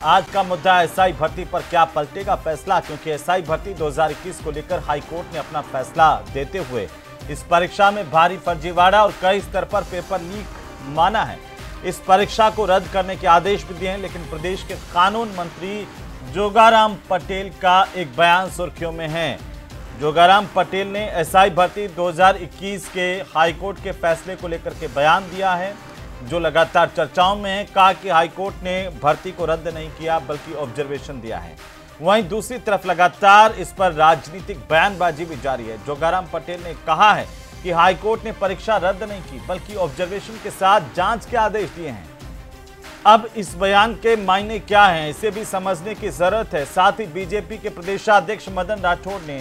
आज का मुद्दा एसआई भर्ती पर क्या पलटेगा फैसला, क्योंकि एसआई भर्ती 2021 को लेकर हाईकोर्ट ने अपना फैसला देते हुए इस परीक्षा में भारी फर्जीवाड़ा और कई स्तर पर पेपर लीक माना है। इस परीक्षा को रद्द करने के आदेश भी दिए हैं, लेकिन प्रदेश के कानून मंत्री जोगाराम पटेल का एक बयान सुर्खियों में है। जोगाराम पटेल ने एसआई भर्ती 2021 के हाईकोर्ट के फैसले को लेकर के बयान दिया है, जो लगातार चर्चाओं में है। कहा कि हाईकोर्ट ने भर्ती को रद्द नहीं किया बल्कि ऑब्जर्वेशन दिया है। वहीं दूसरी तरफ लगातार इस पर राजनीतिक बयानबाजी भी जारी है। जोगाराम पटेल ने कहा है कि हाईकोर्ट ने परीक्षा रद्द नहीं की बल्कि ऑब्जर्वेशन के साथ जांच के आदेश दिए हैं। अब इस बयान के मायने क्या हैं, इसे भी समझने की जरूरत है। साथ ही बीजेपी के प्रदेशाध्यक्ष मदन राठौड़ ने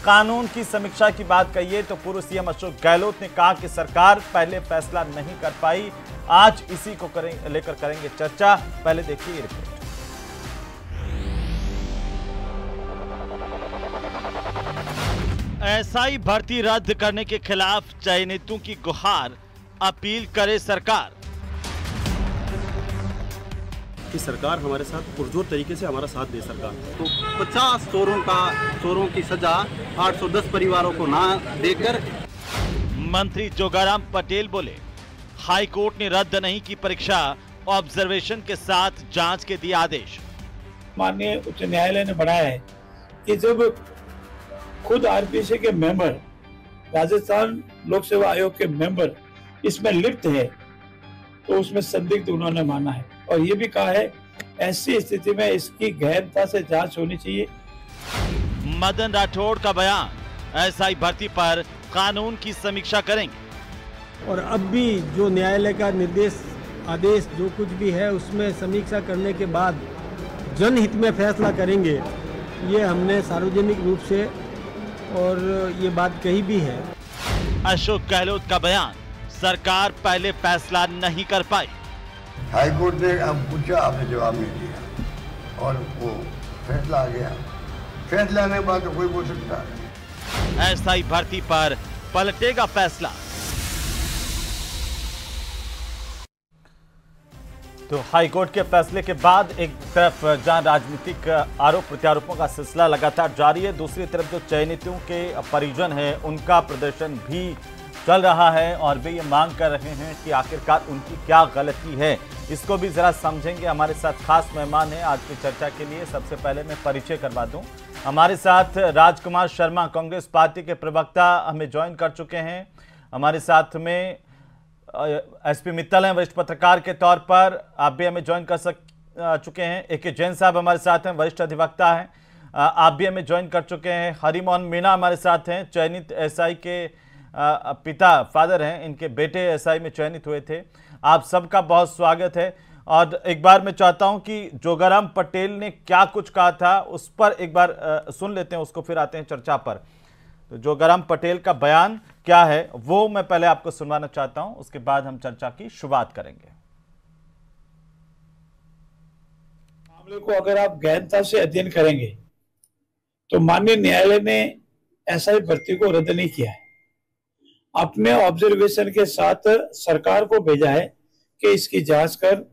कानून की समीक्षा की बात कही है, तो पूर्व सीएम अशोक गहलोत ने कहा कि सरकार पहले फैसला नहीं कर पाई, आज इसी को लेकर करेंगे चर्चा। पहले देखिए ये रिपोर्ट। एसआई भर्ती रद्द करने के खिलाफ चयनितों की गुहार, अपील करे सरकार। कि सरकार हमारे साथ पुरजोर तरीके से हमारा साथ दे। सरकार तो 50 चोरों की सजा 810 परिवारों को ना देकर। मंत्री जोगाराम पटेल बोले, हाईकोर्ट ने रद्द नहीं की परीक्षा, ऑब्जर्वेशन के साथ जांच के दिए आदेश। माननीय उच्च न्यायालय ने बढ़ाया है कि जब खुद आरपीएससी के मेंबर, राजस्थान लोक सेवा आयोग के मेंबर इसमें लिप्त है, तो उसमें संदिग्ध उन्होंने माना है। और ये भी कहा है ऐसी स्थिति में इसकी गहनता से जांच होनी चाहिए। मदन राठौड़ का बयान, एसआई भर्ती पर कानून की समीक्षा करेंगे। और अब भी जो न्यायालय का निर्देश आदेश जो कुछ भी है उसमें समीक्षा करने के बाद जनहित में फैसला करेंगे, ये हमने सार्वजनिक रूप से और ये बात कही भी है। अशोक गहलोत का बयान, सरकार पहले फैसला नहीं कर पाई। हाईकोर्ट ने हम पूछा, आपने जवाब नहीं दिया और वो फैसला आ गया। फैसला आने के बाद तो कोई बोल सकता है। एसआई भर्ती पर पलटेगा फैसला। तो हाईकोर्ट के फैसले के बाद एक तरफ जहां राजनीतिक आरोप प्रत्यारोपों का सिलसिला लगातार जारी है, दूसरी तरफ जो चयनितों के परिजन हैं उनका प्रदर्शन भी चल रहा है और वे ये मांग कर रहे हैं कि आखिरकार उनकी क्या गलती है। इसको भी जरा समझेंगे। हमारे साथ खास मेहमान हैं आज की चर्चा के लिए। सबसे पहले मैं परिचय करवा दूं, हमारे साथ राजकुमार शर्मा कांग्रेस पार्टी के प्रवक्ता हमें ज्वाइन कर चुके हैं। हमारे साथ में एसपी मित्तल हैं, वरिष्ठ पत्रकार के तौर पर, आप भी हमें ज्वाइन कर चुके हैं। ए.के. जैन साहब हमारे साथ हैं, वरिष्ठ अधिवक्ता हैं, आप भी हमें ज्वाइन कर चुके हैं। हरिमोहन मीणा हमारे साथ हैं, चयनित एसआई के पिता, फादर हैं, इनके बेटे एसआई में चयनित हुए थे। आप सबका बहुत स्वागत है। और एक बार मैं चाहता हूं कि जोगाराम पटेल ने क्या कुछ कहा था उस पर एक बार सुन लेते हैं, उसको फिर आते हैं चर्चा पर। तो जोगाराम पटेल का बयान क्या है वो मैं पहले आपको सुनवाना चाहता हूं, उसके बाद हम चर्चा की शुरुआत करेंगे। मामले को अगर आप गहनता से अध्ययन करेंगे तो माननीय न्यायालय ने एसआई भर्ती को रद्द नहीं किया है, अपने ऑब्जर्वेशन के साथ सरकार को भेजा है कि इसकी जांच कर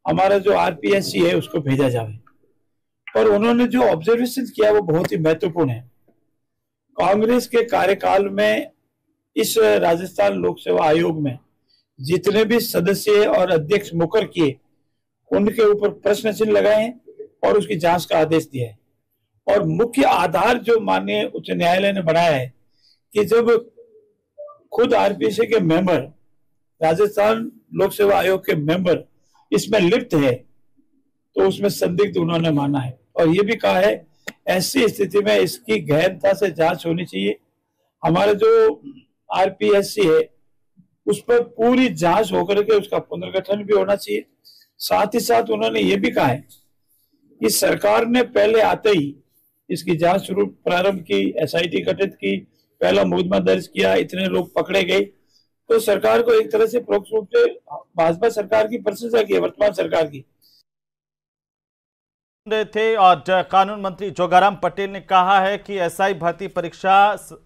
हमारा जो आरपीएससी है उसको भेजा जाए। पर उन्होंने जो ऑब्जर्वेशन किया वो बहुत ही महत्वपूर्ण है। कांग्रेस के कार्यकाल में इस राजस्थान लोक सेवा आयोग में जितने भी सदस्य और अध्यक्ष मुकर किए, उनके ऊपर प्रश्न चिन्ह लगाए हैं और उसकी जांच का आदेश दिया है। और मुख्य आधार जो माननीय उच्च न्यायालय ने बनाया है कि जब खुद आरपीएससी के मेंबर, राजस्थान लोक सेवा आयोग के मेंबर इसमें लिप्त है, तो उसमें संदिग्ध उन्होंने माना है। और ये भी कहा है ऐसी स्थिति में इसकी गहनता से जांच होनी चाहिए। हमारा जो आरपीएससी है उस पर पूरी जांच होकर के उसका पुनर्गठन भी होना चाहिए। साथ ही साथ उन्होंने ये भी कहा है कि सरकार ने पहले आते ही इसकी जांच शुरू प्रारंभ की, एसआईटी गठित की, पहला मुकदमा दर्ज किया, इतने लोग पकड़े गए, तो सरकार को एक तरह से परोक्ष रूप से भाजपा सरकार की प्रशंसा की, वर्तमान सरकार की रहे थे। और कानून मंत्री जोगाराम पटेल ने कहा है कि एसआई भर्ती परीक्षा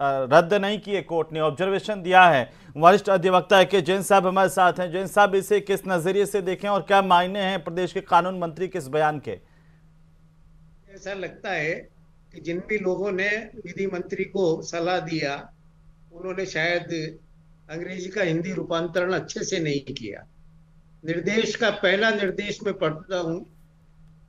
रद्द नहीं की है, कोर्ट ने ऑब्जर्वेशन दिया है। वरिष्ठ अधिवक्ता ए.के. जैन साहब हमारे साथ हैं। जैन साहब, इसे किस नजरिए से देखें और क्या मायने हैं प्रदेश के कानून मंत्री के इस बयान के? ऐसा लगता है कि जिन भी लोगों ने विधि मंत्री को सलाह दिया उन्होंने शायद अंग्रेजी का हिंदी रूपांतरण अच्छे से नहीं किया। निर्देश का पहला निर्देश में पढ़ता हूं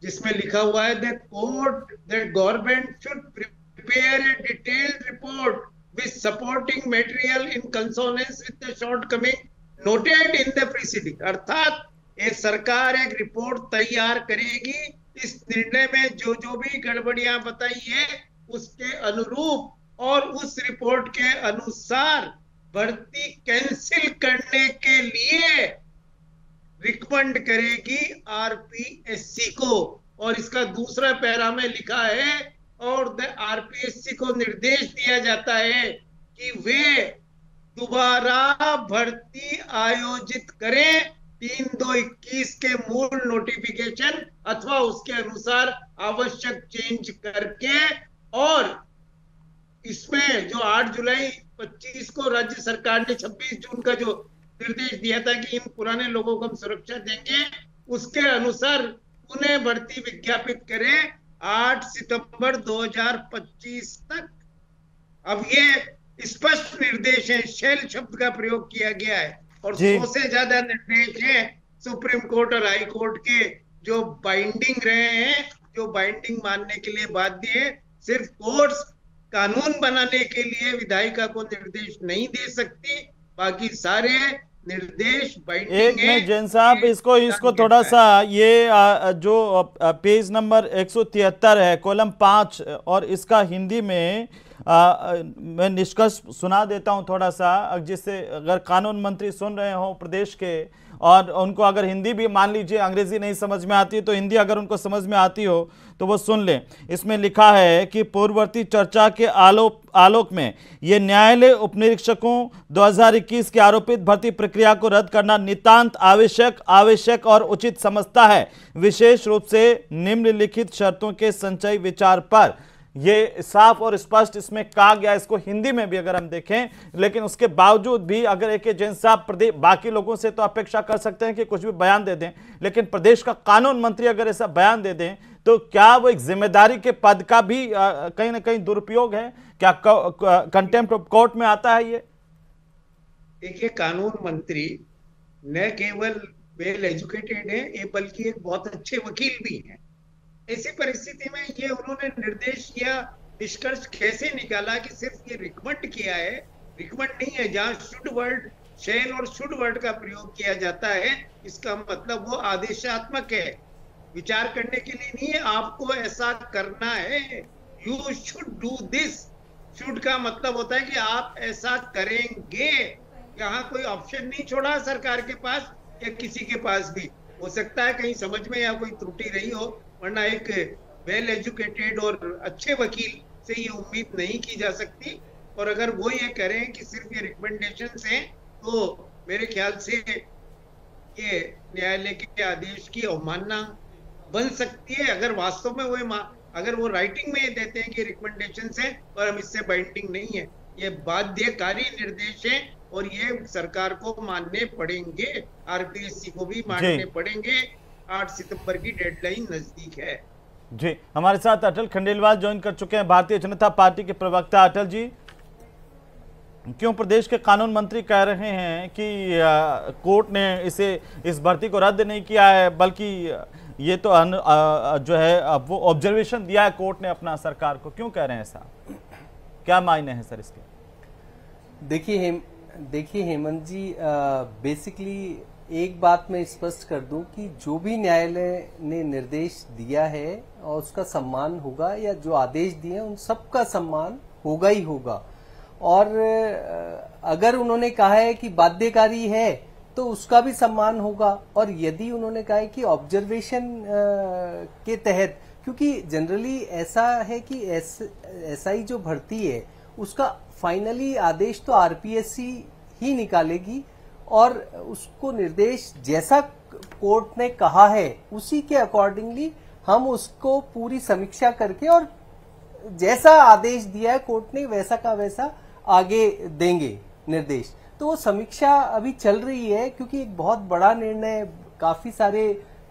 जिसमें लिखा हुआ है that court that government should prepare a detailed report with supporting material in consonance with the shortcoming noted in the preceding. अर्थात ये सरकार एक रिपोर्ट तैयार करेगी, इस निर्णय में जो जो भी गड़बड़ियां बताई है उसके अनुरूप और उस रिपोर्ट के अनुसार भर्ती कैंसिल करने के लिए रिकमेंड करेगी आरपीएससी को। और इसका दूसरा पैरा में लिखा है और आरपीएससी को निर्देश दिया जाता है कि वे दोबारा भर्ती आयोजित करें 3/2/21 के मूल नोटिफिकेशन अथवा उसके अनुसार आवश्यक चेंज करके। और इसमें जो 8 जुलाई 25 को राज्य सरकार ने 26 जून का जो निर्देश दिया था कि इन पुराने लोगों को हम सुरक्षा देंगे, उसके अनुसार उन्हें भर्ती विज्ञापित करें 8 सितंबर 2025 तक। अब ये स्पष्ट निर्देश है, शेल शब्द का प्रयोग किया गया है और 100 से ज्यादा निर्देश है सुप्रीम कोर्ट और हाई कोर्ट के जो बाइंडिंग रहे हैं, जो बाइंडिंग मानने के लिए बाध्य है। सिर्फ कोर्ट्स कानून बनाने के लिए विधायिका को निर्देश नहीं दे सकती, बाकी सारे निर्देश बाइंडिंग एक मिनट जैन साहब, इसको थोड़ा सा ये जो पेज नंबर 173 है कॉलम 5 और इसका हिंदी में मैं निष्कर्ष सुना देता हूं थोड़ा सा, जिससे अगर कानून मंत्री सुन रहे हो प्रदेश के और उनको अगर हिंदी भी मान लीजिए अंग्रेजी नहीं समझ में आती तो हिंदी अगर उनको समझ में आती हो तो वो सुन लें। इसमें लिखा है कि पूर्ववर्ती चर्चा के आलोक में ये न्यायालय उपनिरीक्षकों 2021 की आरोपित भर्ती प्रक्रिया को रद्द करना नितांत आवश्यक और उचित समझता है, विशेष रूप से निम्नलिखित शर्तों के संचयी विचार पर। ये साफ और स्पष्ट इसमें कहा गया, इसको हिंदी में भी अगर हम देखें, लेकिन उसके बावजूद भी अगर एक जैन साहब प्रदेश बाकी लोगों से तो अपेक्षा कर सकते हैं कि कुछ भी बयान दे दें, लेकिन प्रदेश का कानून मंत्री अगर ऐसा बयान दे दें तो क्या वो एक जिम्मेदारी के पद का भी कहीं ना कहीं दुरुपयोग है? क्या कंटेम्प्ट ऑफ कोर्ट में आता है ये? देखिए, कानून मंत्री न केवल वेल एजुकेटेड है, ये बल्कि एक बहुत अच्छे वकील भी हैं। ऐसी परिस्थिति में ये उन्होंने निर्देश या निष्कर्ष कैसे निकाला कि सिर्फ ये रिकमेंड किया है? रिकमेंड नहीं है, जहां शुड वर्ड, शैल और शुड वर्ड का प्रयोग किया जाता है, इसका मतलब वो आदेशात्मक है, विचार करने के लिए नहीं है। आपको ऐसा करना है, you should do this. Should का मतलब होता है कि आप ऐसा करेंगे। यहाँ कोई ऑप्शन नहीं छोड़ा सरकार के पास या किसी के पास भी। हो सकता है कहीं समझ में या कोई त्रुटि रही हो, वरना एक वेल एजुकेटेड और अच्छे वकील से ये उम्मीद नहीं की जा सकती। और अगर वो ये करें कि सिर्फ ये रिकमेंडेशंस हैं, तो मेरे ख्याल से ये न्यायालय के आदेश की अवमानना बन सकती है। अगर वास्तव में अगर वो राइटिंग में देते हैं कि रिकमेंडेशंस हैं और हम इससे बाइंडिंग नहीं है, ये बाध्यकारी निर्देश है और ये सरकार को मानने पड़ेंगे, आरपीएससी को भी मानने पड़ेंगे। 8 सितंबर की डेडलाइन नजदीक है। जी, हमारे साथ अटल खंडेलवाल ज्वाइन कर चुके हैं, भारतीय जनता पार्टी के प्रवक्ता। अटल जी, क्यों प्रदेश के कानून मंत्री कह रहे हैं कि कोर्ट ने इस भर्ती को रद्द नहीं किया है, बल्कि ये तो जो है वो ऑब्जर्वेशन दिया है कोर्ट ने अपना सरकार को, क्यों कह रहे हैं ऐसा? क्या मायने हैं सर इसके? देखिए हेमंत जी, बेसिकली एक बात मैं स्पष्ट कर दूं कि जो भी न्यायालय ने निर्देश दिया है और उसका सम्मान होगा, या जो आदेश दिए उन सबका सम्मान होगा ही होगा। और अगर उन्होंने कहा है कि बाध्यकारी है तो उसका भी सम्मान होगा। और यदि उन्होंने कहा है कि ऑब्जर्वेशन के तहत, क्योंकि जनरली ऐसा है कि एसआई जो भर्ती है उसका फाइनली आदेश तो आरपीएससी ही निकालेगी और उसको निर्देश जैसा कोर्ट ने कहा है उसी के अकॉर्डिंगली हम उसको पूरी समीक्षा करके और जैसा आदेश दिया है कोर्ट ने वैसा का वैसा आगे देंगे निर्देश। तो वो समीक्षा अभी चल रही है, क्योंकि एक बहुत बड़ा निर्णय, काफी सारे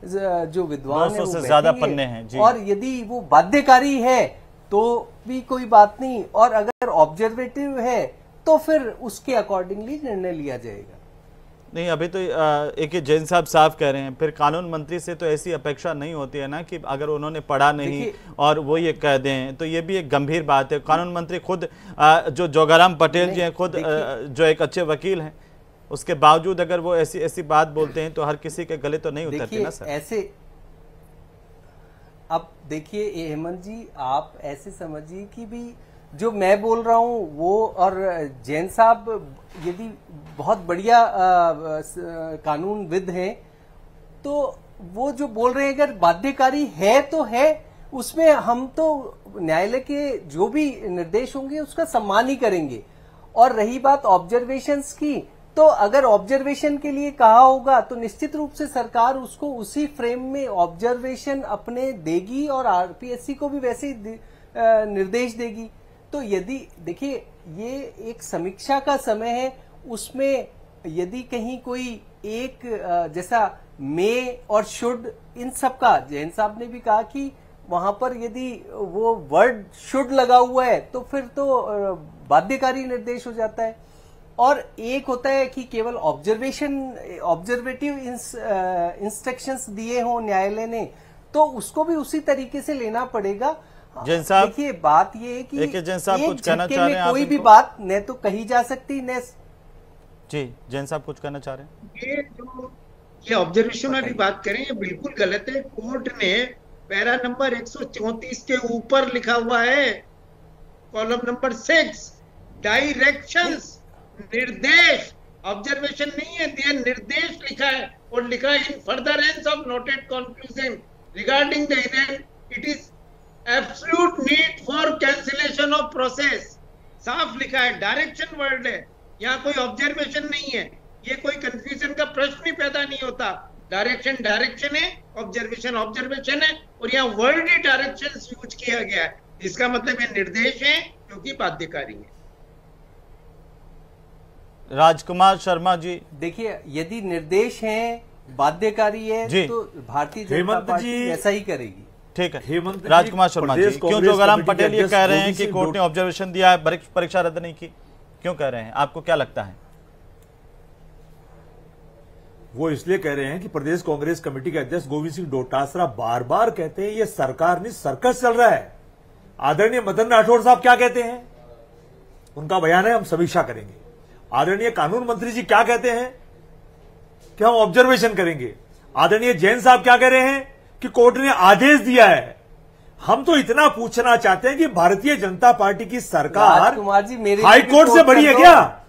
जो विद्वान है 200 वो से ज्यादा बैठेंगे। पन्ने हैं जी। और यदि वो बाध्यकारी है तो भी कोई बात नहीं, और अगर ऑब्जर्वेटिव है तो फिर उसके अकॉर्डिंगली निर्णय लिया जाएगा। नहीं, अभी तो एक जैन साहब साफ कह रहे हैं, फिर कानून मंत्री से तो ऐसी अपेक्षा नहीं होती है ना कि अगर उन्होंने पढ़ा नहीं और वो ये कह दें, तो ये भी एक गंभीर बात है। कानून मंत्री खुद जो जोगाराम पटेल जी हैं, खुद जो एक अच्छे वकील हैं, उसके बावजूद अगर वो ऐसी बात बोलते हैं तो हर किसी के गले तो नहीं उतरते ना सर। ऐसे अब देखिए हेमंत जी, आप ऐसे समझिए कि भी जो मैं बोल रहा हूं वो, और जैन साहब यदि बहुत बढ़िया कानूनविद हैं तो वो जो बोल रहे हैं अगर बाध्यकारी है तो है, उसमें हम तो न्यायालय के जो भी निर्देश होंगे उसका सम्मान ही करेंगे। और रही बात ऑब्जर्वेशंस की, तो अगर ऑब्जर्वेशन के लिए कहा होगा तो निश्चित रूप से सरकार उसको उसी फ्रेम में ऑब्जर्वेशन अपने देगी और आरपीएससी को भी वैसे ही निर्देश देगी। तो यदि देखिए ये एक समीक्षा का समय है, उसमें यदि कहीं कोई एक जैसा मे और शुड, इन सब का जैन साहब ने भी कहा कि वहां पर यदि वो वर्ड शुड लगा हुआ है तो फिर तो बाध्यकारी निर्देश हो जाता है। और एक होता है कि केवल ऑब्जर्वेटिव इंस्ट्रक्शंस दिए हों न्यायालय ने, तो उसको भी उसी तरीके से लेना पड़ेगा। जैन साहब, देखिए बात ये है कि जैन साहब कुछ कहना चाह रहे हैं, कोई भी बात न तो कही जा सकती न। जी जैन साहब कुछ कहना चाह रहे हैं। ये ऑब्जर्वेशन वाली बात करें, ये बिल्कुल गलत है। कोर्ट ने पैरा नंबर 134 के ऊपर लिखा हुआ है, कॉलम नंबर 6, डायरेक्शंस, निर्देश, ऑब्जर्वेशन नहीं है, दिया निर्देश लिखा है। और लिखा है इन furtherance of noted conclusion regarding the event it is absolute need for cancellation of process. साफ लिखा है, डायरेक्शन वर्ड है, यहाँ कोई ऑब्जर्वेशन नहीं है। ये कोई कंफ्यूजन का प्रश्न ही पैदा नहीं होता। डायरेक्शन डायरेक्शन है, ऑब्जर्वेशन ऑब्जर्वेशन है, और यहाँ वर्ड ही डायरेक्शन यूज किया गया है। इसका मतलब ये निर्देश है क्योंकि बाध्यकारी है। राजकुमार शर्मा जी, देखिए यदि निर्देश हैं, बाध्यकारी है तो भारतीय जनता पार्टी ऐसा ही करेगी। ठीक है राजकुमार शर्मा जी, क्यों जोगाराम पटेल ये कह रहे हैं कि कोर्ट ने ऑब्जर्वेशन दिया है, परीक्षा रद्द नहीं की, क्यों कह रहे हैं, आपको क्या लगता है? वो इसलिए कह रहे हैं कि प्रदेश कांग्रेस कमेटी के अध्यक्ष गोविंद सिंह डोटासरा बार बार कहते हैं ये सरकार नहीं सर्कस चल रहा है। आदरणीय मदन राठौड़ साहब क्या कहते हैं, उनका बयान है, हम समीक्षा करेंगे। आदरणीय कानून मंत्री जी क्या कहते हैं कि हम ऑब्जर्वेशन करेंगे। आदरणीय जैन साहब क्या कह रहे हैं कि कोर्ट ने आदेश दिया है। हम तो इतना पूछना चाहते हैं कि भारतीय जनता पार्टी की सरकार हाई कोर्ट से बड़ी है क्या?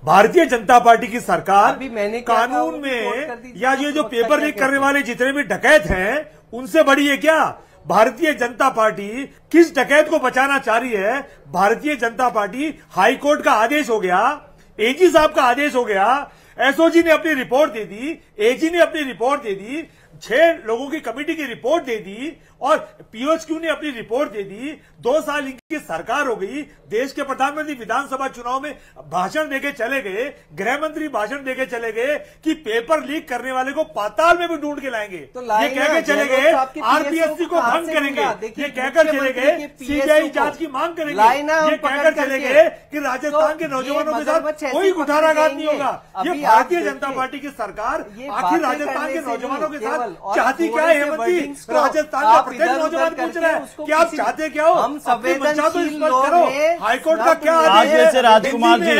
भारतीय जनता पार्टी की सरकार कानून में या ये जो पेपर लीक करने वाले जितने भी डकैत हैं उनसे बड़ी है क्या? भारतीय जनता पार्टी किस डकैत को बचाना चाह रही है? Bharatiya Janata party high court का आदेश हो गया, एजी साहब का आदेश हो गया, एसओजी ने अपनी रिपोर्ट दे दी, एजी ने अपनी रिपोर्ट दे दी, 6 लोगों की कमेटी की रिपोर्ट दे दी और पीओएचक्यू ने अपनी रिपोर्ट दे दी। 2 साल इनकी सरकार हो गई। देश के प्रधानमंत्री विधानसभा चुनाव में भाषण देके चले गए, गृह मंत्री भाषण देके चले गए कि पेपर लीक करने वाले को पाताल में भी ढूंढ के लाएंगे। तो ये कहकर चले गए आरपीएससी को भंग करेंगे, ये कहकर चले गए सीबीआई जांच की मांग करेंगे, ये कहकर चले गए कि राजस्थान के नौजवानों के साथ कोई कुठाराघात नहीं होगा। ये भारतीय जनता पार्टी की सरकार आखिर राजस्थान के नौजवानों के साथ चाहती क्या है? हेमंत जी, राजस्थान का प्रत्येक नौजवान पूछ रहा है कि आप चाहते क्या हो? हम संवेदनशील करो। हाईकोर्ट का क्या आदेश है? राजकुमार जी,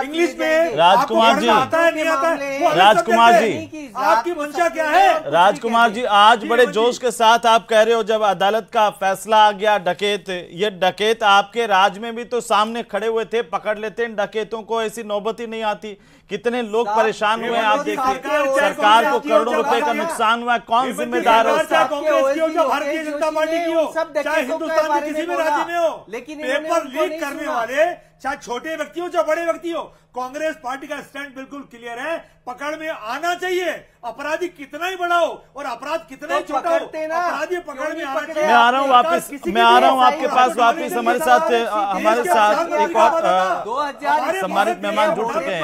इंग्लिश में राजकुमार जी, आता है नहीं आता है? राजकुमार जी, आपकी मंशा क्या है? राजकुमार जी, आज बड़े जोश के साथ आप कह रहे हो जब अदालत का फैसला आ गया, डकैत, ये डकैत आपके राज में भी तो सामने खड़े हुए थे, पकड़ लेते इन डकैतों को, ऐसी नौबत ही नहीं आती। कितने लोग परेशान हुए आप देखिए, सरकार को करोड़ों रुपए का नुकसान हुआ, कौन जिम्मेदार है उसका? भारतीय जनता पार्टी की हो चाहे हिंदुस्तान के किसी भी राज्य में हो, लेकिन पेपर लीक करने वाले चाहे छोटे व्यक्ति हो चाहे बड़े व्यक्ति हो, कांग्रेस पार्टी का स्टैंड बिल्कुल क्लियर है, पकड़ में आना चाहिए। अपराधी कितना ही बड़ा हो और अपराध कितना ही छोटा हो, अपराधी पकड़ में आना चाहिए। मैं आ रहा हूँ वापस, मैं आ रहा हूँ आपके पास वापस। हमारे साथ एक और सम्मानित मेहमान जुड़ चुके हैं।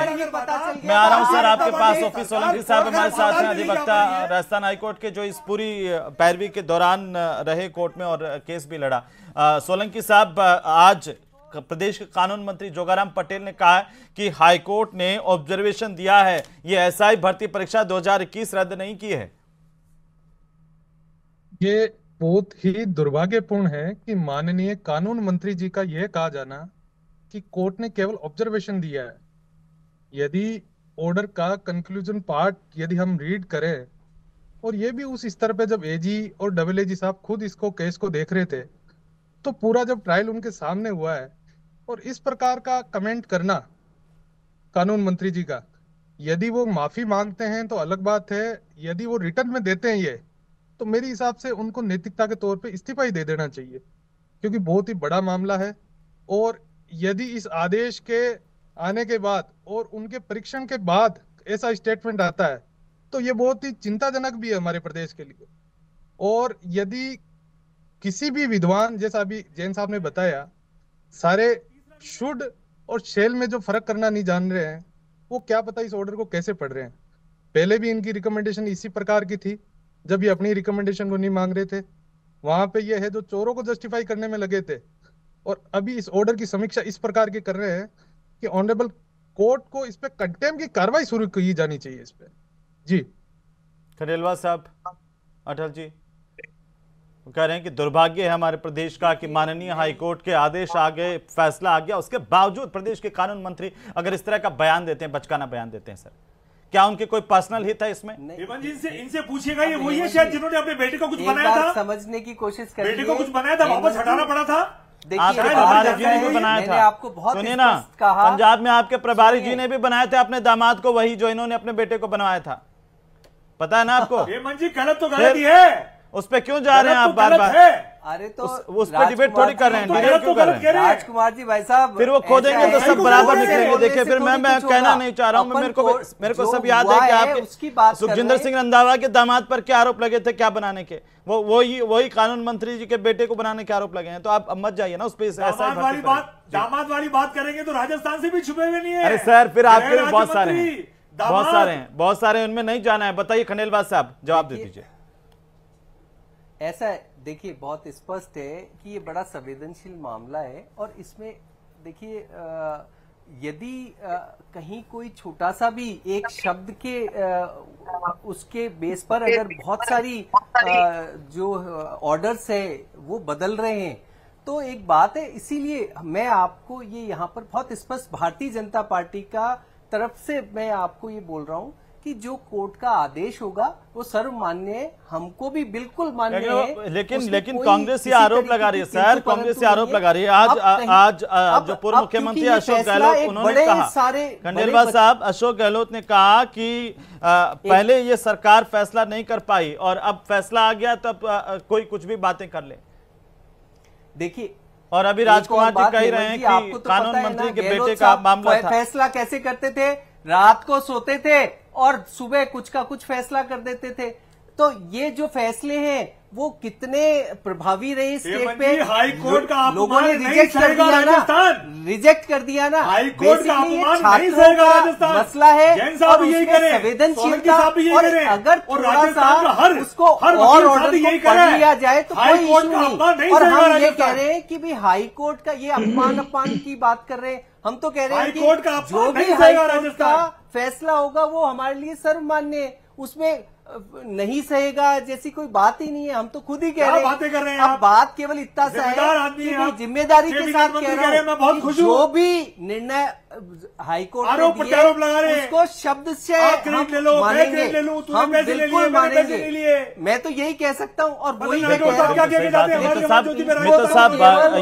मैं आ रहा हूँ सर आपके पास। ऑफिस सोलंकी साहब हमारे साथ हैं, अधिवक्ता राजस्थान हाईकोर्ट के, जो इस पूरी पैरवी के दौरान रहे कोर्ट में और केस भी लड़ा। सोलंकी साहब, आज प्रदेश के कानून मंत्री जोगाराम पटेल ने कहा कि हाईकोर्ट ने ऑब्जर्वेशन दिया है, ये एसआई भर्ती परीक्षा 2021 रद्द नहीं की है। ये बहुत ही दुर्भाग्यपूर्ण है कि माननीय कानून मंत्री जी का यह कहा जाना कि कोर्ट ने केवल ऑब्जर्वेशन दिया है। यदि ऑर्डर का कंक्लूजन पार्ट यदि हम रीड करें, और ये भी उस स्तर पे जब एजी और डबल एजी साहब खुद इसको केस को देख रहे थे, तो पूरा जब ट्रायल उनके सामने हुआ है और इस प्रकार का कमेंट करना कानून मंत्री जी का, यदि वो माफी मांगते हैं तो अलग बात है, यदि वो रिटर्न में देते हैं ये, तो मेरे हिसाब से उनको नैतिकता के तौर पे इस्तीफा ही दे देना चाहिए, क्योंकि बहुत ही बड़ा मामला है। और यदि इस आदेश के आने के बाद और उनके परीक्षण के बाद ऐसा स्टेटमेंट आता है तो ये बहुत ही चिंताजनक भी है हमारे प्रदेश के लिए। और यदि किसी भी विद्वान, जैसा अभी जैन साहब ने बताया, सारे शुड और शेल में जो फर्क करना नहीं जान रहे हैं, वो क्या पता इस ऑर्डर को कैसे पढ़ रहे हैं। पहले भी इनकी रिकमेंडेशन इसी प्रकार की थी, जब ये अपनी रिकमेंडेशन को नहीं मांग रहे थे, वहां पे ये है जो चोरों को जस्टिफाई करने में लगे थे, और अभी इस ऑर्डर की समीक्षा इस प्रकार की कर रहे हैं कि ऑनरेबल कोर्ट को इस पे कंटेम्प्ट की कार्रवाई शुरू की जानी चाहिए इस पे। जी खंडेलवाल साहब, अटल जी कह रहे हैं कि दुर्भाग्य है हमारे प्रदेश का कि माननीय हाईकोर्ट के आदेश आ गए, फैसला आ गया, उसके बावजूद प्रदेश के कानून मंत्री अगर इस तरह का बयान देते हैं, बचकाना बयान देते हैं, सर क्या उनके कोई पर्सनल हित है इसमें? हेमंत जी इनसे पूछिएगा, ये वही है शायद जिन्होंने अपने बेटे को कुछ बनाया था, समझने की कोशिश करिए, बेटे को कुछ बनाया था, वापस हटाना पड़ा था। आपके प्रभारी जी ने भी बनाया था, आपको बहुत सुनिए ना, पंजाब में आपके प्रभारी जी ने भी बनाया था अपने दामाद को, वही जो इन्होंने अपने बेटे को बनवाया था, पता है ना आपको? हेमंत जी गलत तो गलत ही है, उस पे क्यों जा रहे हैं आप बार बार? अरे तो उस पे डिबेट थोड़ी कर रहे हैं, डिबेट क्यों कर रहे हैं? राजकुमार जी भाई साहब, फिर वो खोदेंगे तो सब बराबर निकलेंगे। देखिए फिर मैं कहना नहीं चाह रहा हूँ, मेरे को सब याद है कि आपके सुखजिंदर सिंह रंधावा के दामाद पर क्या आरोप लगे थे, क्या बनाने के, वही कानून मंत्री जी के बेटे को बनाने के आरोप लगे हैं। तो आप मत जाइए ना उस पर। दामाद वाली बात करेंगे तो राजस्थान से भी छुपे हुए नहीं है। अरे सर फिर आपके भी बहुत सारे हैं, बहुत सारे, उनमें नहीं जाना है। बताइए खंडेलवाल साहब, जवाब दे दीजिए। ऐसा देखिए, बहुत स्पष्ट है कि ये बड़ा संवेदनशील मामला है, और इसमें देखिए यदि कहीं कोई छोटा सा भी एक शब्द के उसके बेस पर अगर बहुत सारी जो ऑर्डर्स है वो बदल रहे हैं तो एक बात है। इसीलिए मैं आपको ये यहाँ पर बहुत स्पष्ट भारतीय जनता पार्टी का तरफ से मैं आपको ये बोल रहा हूँ कि जो कोर्ट का आदेश होगा वो सर्वमान्य है, हमको भी बिल्कुल मान्य है। लेकिन कांग्रेस ये आरोप लगा रही है सर, कांग्रेस ये आरोप लगा रही है। आज जो पूर्व मुख्यमंत्री अशोक गहलोत, उन्होंने कहा, खंडेलवाल साहब, अशोक गहलोत ने कहा कि पहले ये सरकार फैसला नहीं कर पाई और अब फैसला आ गया तब कोई कुछ भी बातें कर ले। देखिए, और अभी राजकुमार जी कह रहे हैं कि कानून मंत्री के बेटे का मामला था। फैसला कैसे करते थे? रात को सोते थे और सुबह कुछ का कुछ फैसला कर देते थे। तो ये जो फैसले हैं वो कितने प्रभावी रहे स्टेट पे? हाई कोर्ट का लोगों ने रिजेक्ट कर दिया ना, रिजेक्ट कर दिया ना। हाई कोर्ट का छात्रों का मसला है और उसमें संवेदनशीलता, और अगर थोड़ा सा उसको और ऑर्डर को पढ़ लिया जाए तो कोई इशू नहीं। और हम ये कह रहे हैं कि भाई हाई कोर्ट का ये अपमान की बात कर रहे हैं। हम तो कह रहे हैं कि जो भी हाई कोर्ट का फैसला होगा वो हमारे लिए सर्वमान्य है, उसमें नहीं सहेगा जैसी कोई बात ही नहीं है। हम तो खुद ही कह रहे हैं, बातें कर रहे हैं। अब बात केवल इतना सा है कि जिम्मेदारी के साथ कह रहे हैं, मैं बहुत खुश हूं। जो भी निर्णय हाईकोर्ट ने दिया उसको शब्द से हम मानेंगे, हम बिल्कुल मानेंगे। मैं तो यही कह सकता हूँ। और वही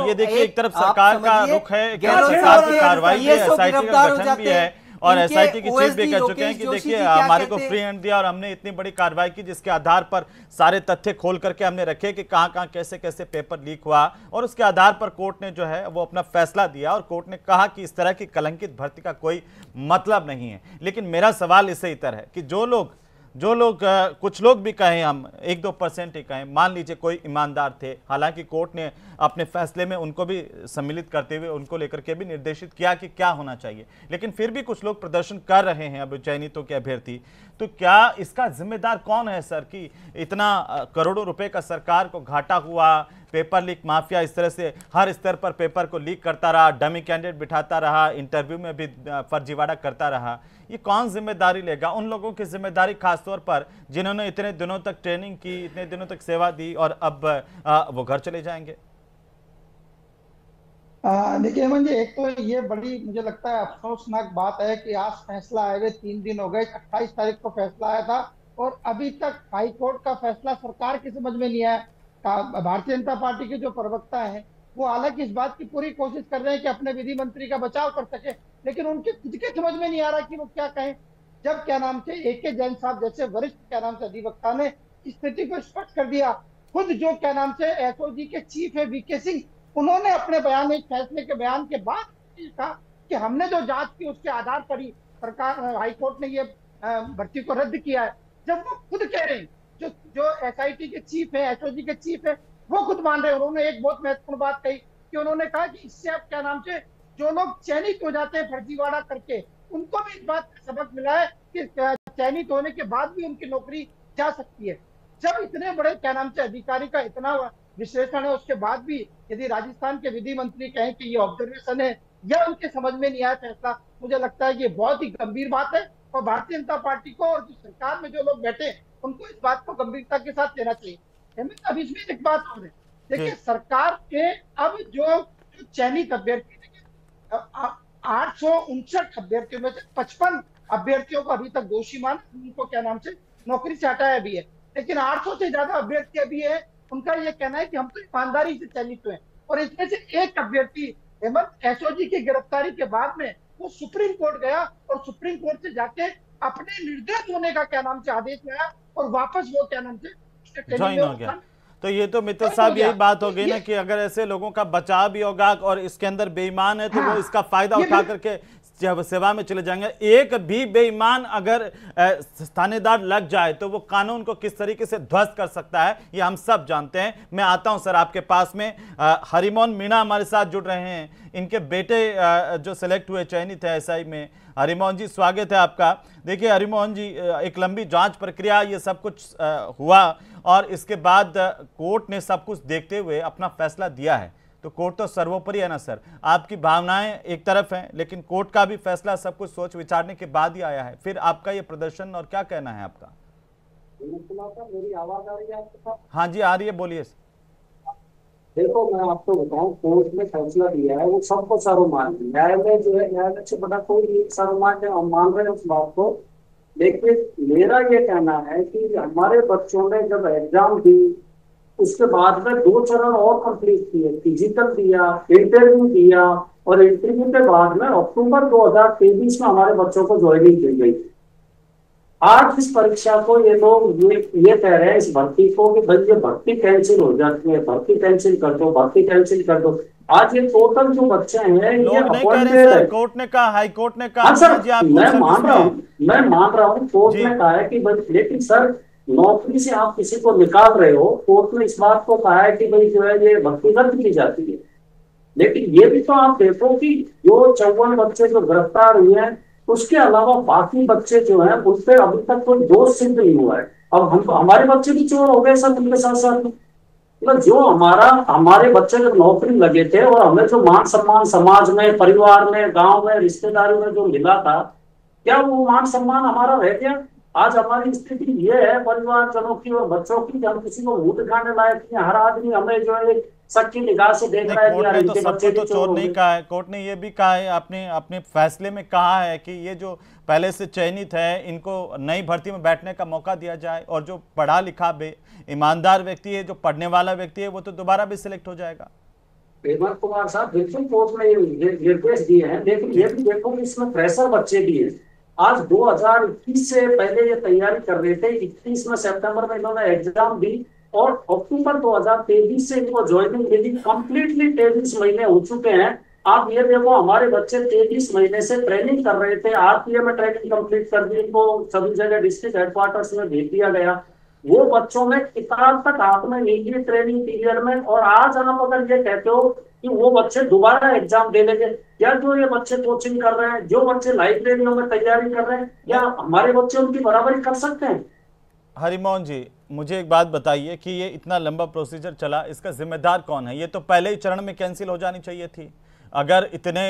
ये देखिए, एक तरफ सरकार का रुख है, सरकार की कार्रवाई है, एसआईटी का गठन भी है, और एसआईटी की चीफ भी कह चुके हैं कि देखिए हमारे को फ्री हैंड दिया और हमने इतनी बड़ी कार्रवाई की जिसके आधार पर सारे तथ्य खोल करके हमने रखे कि कहां कहां कैसे कैसे पेपर लीक हुआ और उसके आधार पर कोर्ट ने जो है वो अपना फैसला दिया और कोर्ट ने कहा कि इस तरह की कलंकित भर्ती का कोई मतलब नहीं है। लेकिन मेरा सवाल इससे इतर है कि जो लोग कुछ लोग भी कहें, हम 1-2% ही कहें, मान लीजिए कोई ईमानदार थे, हालांकि कोर्ट ने अपने फैसले में उनको भी सम्मिलित करते हुए उनको लेकर के भी निर्देशित किया कि क्या होना चाहिए, लेकिन फिर भी कुछ लोग प्रदर्शन कर रहे हैं अब चयनितों के अभ्यर्थी, तो क्या इसका जिम्मेदार कौन है सर कि इतना करोड़ों रुपए का सरकार को घाटा हुआ, पेपर लीक माफिया इस तरह से हर स्तर पर पेपर को लीक करता रहा, डमी कैंडिडेट बिठाता रहा, इंटरव्यू में भी फर्जीवाड़ा करता रहा, ये कौन जिम्मेदारी लेगा? उन लोगों की जिम्मेदारी खासतौर पर जिन्होंने इतने दिनों तक ट्रेनिंग की, इतने दिनों तक सेवा दी और अब वो घर चले जाएंगे। देखिए हेमंत जी, एक तो ये बड़ी मुझे लगता है अफसोसनाक बात है कि आज फैसला आए हुए 3 दिन हो गए, 28 तारीख को फैसला आया था और अभी तक हाई कोर्ट का फैसला सरकार की समझ में नहीं आया। भारतीय जनता पार्टी के जो प्रवक्ता है वो हालांकि इस बात की पूरी कोशिश कर रहे हैं कि अपने विधि मंत्री का बचाव कर सके, लेकिन उनके खुद के समझ में नहीं आ रहा कि वो क्या कहें। जब क्या नाम से AK जैन साहब जैसे वरिष्ठ क्या नाम से अधिवक्ता ने स्थिति को स्पष्ट कर दिया, खुद जो क्या नाम से SOG के चीफ है VK सिंह, उन्होंने अपने बयान में फैसले के बयान के बाद कहा कि हमने जो जांच की उसके आधार पर ही सरकार हाईकोर्ट ने ये भर्ती को रद्द किया है। जब वो खुद कह रहे हैं, जो SIT के चीफ है, SOG के चीफ है, वो खुद मान रहे हैं। उन्होंने एक बहुत महत्वपूर्ण बात कही कि उन्होंने कहा कि इससे अब क्या नाम से जो लोग चयनित हो जाते हैं फर्जीवाड़ा करके, उनको भी इस बात का सबक मिला है कि चयनित होने के बाद भी उनकी नौकरी जा सकती है। जब इतने बड़े क्या नाम से अधिकारी का इतना विश्लेषण है, उसके बाद भी यदि राजस्थान के विधि मंत्री कहें कि ये ऑब्जर्वेशन है या उनके समझ में नहीं आया फैसला, मुझे लगता है ये बहुत ही गंभीर बात है और भारतीय जनता पार्टी को और जो सरकार में जो लोग बैठे उनको इस बात को गंभीरता के साथ लेना चाहिए। अब इसमें एक बात और है, देखिए सरकार के अब जो चयनित अभ्यर्थी 859 अभ्यर्थियों में से 55 अभ्यर्थियों को अभी तक दोषी मान उनको क्या नाम से नौकरी से हटाया भी है, लेकिन 800 से ज्यादा अभ्यर्थी अभी है, उनका ये कहना है कि हम तो ईमानदारी से चयनित हुए और इसमें से एक अभ्यर्थी हेमंत SOG की गिरफ्तारी के बाद में वो सुप्रीम कोर्ट गया और सुप्रीम कोर्ट से जाके अपने निर्दोष होने का क्या नाम से आदेश लाया और वापस वो क्या नाम से ज्वाइन हो गया। तो ये तो मित्तल साहब यही बात हो गई ना कि अगर ऐसे लोगों का बचाव भी होगा और इसके अंदर बेईमान है तो वो इसका फायदा उठा करके सेवा में चले जाएंगे। एक भी बेईमान अगर थानेदार लग जाए तो वो कानून को किस तरीके से ध्वस्त कर सकता है ये हम सब जानते हैं। मैं आता हूं सर आपके पास में, हरिमोहन मीणा हमारे साथ जुड़ रहे हैं, इनके बेटे जो सिलेक्ट हुए, चयनित है SI में। हरिमोहन जी स्वागत है आपका। देखिए हरिमोहन जी, एक लंबी जांच प्रक्रिया ये सब कुछ हुआ और इसके बाद कोर्ट ने सब कुछ देखते हुए अपना फैसला दिया है, तो कोर्ट तो सर्वोपरि है ना सर। आपकी भावनाएं एक तरफ हैं लेकिन कोर्ट का भी फैसला सब कुछ सोच विचारने के बाद ही आया है, फिर आपका ये प्रदर्शन और क्या कहना है आपका? मेरी आवाज आ रही है आपके पास? हाँ जी आ रही है, बोलिए। देखो मैं आपको बताऊं, कोर्ट ने फैसला दिया है वो सबको सर्वमान्य, न्यायालय जो है न्यायालय से बड़ा कोई सर्वमान्य, हम मान रहे हैं उस बात को। लेकिन मेरा ये कहना है कि हमारे बच्चों ने जब एग्जाम दी उसके बाद में 2 चरण और कंप्लीट किए, फिजिकल दिया, इंटरव्यू दिया और इंटरव्यू के बाद में अक्टूबर 2023 में हमारे बच्चों को ज्वाइनिंग दी गई। आज इस परीक्षा को ये लोग ये कह रहे हैं इस भर्ती को कि भाई ये भर्ती कैंसिल हो जाती है, भर्ती कैंसिल कर दो, भर्ती कैंसिल कर दो। आज ये टोटल जो बच्चे हैं ये अपॉइंटेड है, कोर्ट ने कहा, हाई कोर्ट ने कहा। सर मैं मान रहा हूँ कोर्ट ने कहा है कि लेकिन सर नौकरी से आप किसी को निकाल रहे हो, कोर्ट ने इस बात को कहा है कि भाई जो है ये भर्ती रद्द की जाती है। लेकिन ये भी तो आप देखो कि जो 54 बच्चे जो गिरफ्तार हुए हैं उसके अलावा बाकी बच्चे जो हैं उन पर अभी तक कोई दोष सिद्ध नहीं हुआ है। अब हम हमारे बच्चे भी चोर हो गए सब उनके साथ साथ। मतलब जो हमारे बच्चे जब नौकरी लगे थे और हमें जो मान सम्मान समाज में, परिवार में, गांव में, रिश्तेदारी में जो मिला था, क्या वो मान सम्मान हमारा रह गया? आज हमारी स्थिति ये है परिवारजनों की और बच्चों की, हम किसी को मुंह दिखाने लायक नहीं। हर आदमी हमें जो है सबकी निगाह से देख रहा है कि यार इनके बच्चे तो चोर नहीं कहा है। कोर्ट ने ये भी कहा है, अपने फैसले में कहा है कि ये जो पहले से चयनित है इनको नई भर्ती में बैठने का मौका दिया जाए और जो पढ़ा लिखा ईमानदार व्यक्ति है, जो पढ़ने वाला व्यक्ति है, वो तो दोबारा भी सिलेक्ट हो जाएगा। हेमंत कुमार साहब बिल्कुल कोर्ट ने निर्देश दिए हैं, लेकिन ये भी देखो कि इसमें फ्रेशर बच्चे भी हैं। आज 2021 से पहले ये तैयारी कर रहे थे, 21 में सितंबर में इन्होंने एग्जाम दी और अक्टूबर 2023 से इनको ज्वाइनिंग मिली। कंप्लीटली 23 महीने हो चुके हैं। आप ये देखो, हमारे बच्चे 23 महीने से ट्रेनिंग कर रहे थे, आरपीएफ में ट्रेनिंग कंप्लीट कर दी, इनको सभी जगह डिस्ट्रिक्ट हेडक्वार्टर्स में भेज दिया गया। वो बच्चों में किताब तक हाथ में नहीं ली ट्रेनिंग पीरियड में, और आज आप अगर ये कहते हो कि वो बच्चे दोबारा एग्जाम दे लेंगे, या जो ये बच्चे कोचिंग कर रहे हैं, जो बच्चे लाइब्रेरियों में तैयारी कर रहे हैं, या हमारे बच्चे उनकी बराबरी कर सकते हैं? हरिमोहन जी, मुझे एक बात बताइए कि ये इतना लंबा प्रोसीजर चला, इसका जिम्मेदार कौन है? ये तो पहले ही चरण में कैंसिल हो जानी चाहिए थी। अगर इतने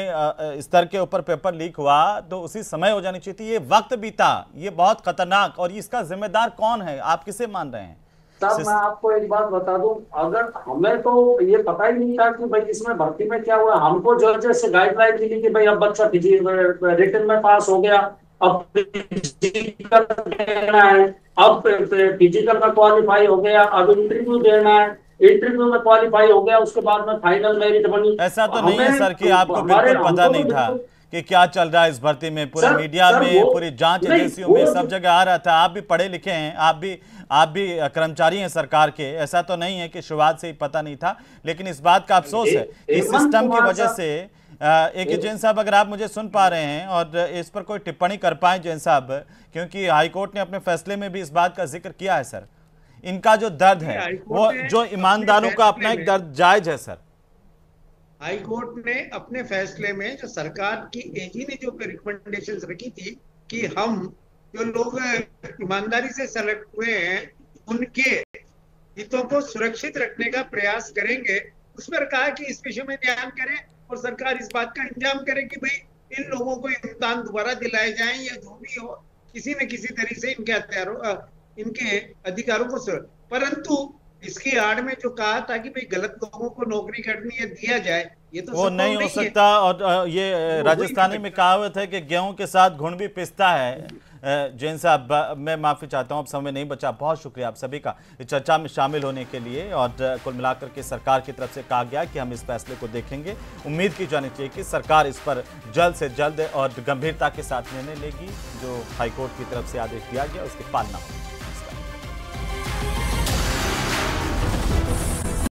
स्तर के ऊपर पेपर लीक हुआ तो उसी समय हो जानी चाहिए थी। ये वक्त बीता, ये बहुत खतरनाक, और इसका जिम्मेदार कौन है? आप किसे मान रहे हैं? सर मैं आपको एक बात बता दूं, अगर हमें तो ये पता ही नहीं था कि भाई इसमें भर्ती में क्या हुआ। हमको जज से गाइडलाइन मिली कि भाई अब बच्चा रिटन में पास हो गया, अब फिजिकल देना है, अब फिजिकल में क्वालिफाई हो गया, अब इंटरव्यू देना है, इंटरव्यू में क्वालिफाई हो गया, उसके बाद में फाइनल मेरिट बनी। ऐसा तो नहीं है सर कि आपको बिल्कुल पता नहीं था कि क्या चल रहा है इस भर्ती में? पूरे मीडिया में, पूरी जांच एजेंसियों में, सब जगह आ रहा था। आप भी पढ़े लिखे हैं, आप भी कर्मचारी हैं सरकार के। ऐसा तो नहीं है कि शुरुआत से ही पता नहीं था, लेकिन इस बात का अफसोस है कि सिस्टम की वजह से एक जैन साहब, अगर आप मुझे सुन पा रहे हैं और इस पर कोई टिप्पणी कर पाए जैन साहब, क्योंकि हाईकोर्ट ने अपने फैसले में भी इस बात का जिक्र किया है सर। इनका जो दर्द है वो जो ईमानदारों का अपना एक दर्द जायज है सर। हाईकोर्ट ने अपने फैसले में जो सरकार की एजी ने जो रिकमेंडेशंस रखी थी कि हम जो लोग ईमानदारी से सेलेक्ट हुए हैं उनके हितों को सुरक्षित रखने का प्रयास करेंगे, उस पर कहा कि इस विषय में ध्यान करें और सरकार इस बात का इंतजाम करे कि भाई इन लोगों को इम्तिहान दोबारा दिलाए जाएं, या जो भी हो किसी न किसी तरीके से इनके अधिकारों को। परंतु इसकी आड़ में जो कहा था कि भाई गलत लोगों को नौकरी करनी है दिया जाए, ये तो वो नहीं हो सकता। और ये राजस्थानी में कहावत है कि गेहूं के साथ घुन भी पिसता है। जैन साहब, मैं माफी चाहता हूं, अब समय नहीं बचा। बहुत शुक्रिया आप सभी का इस चर्चा में शामिल होने के लिए। और कुल मिलाकर के सरकार की तरफ से कहा गया कि हम इस फैसले को देखेंगे। उम्मीद की जानी चाहिए कि सरकार इस पर जल्द से जल्द और गंभीरता के साथ निर्णय लेगी। जो हाईकोर्ट की तरफ से आदेश दिया गया उसकी पालना होगी।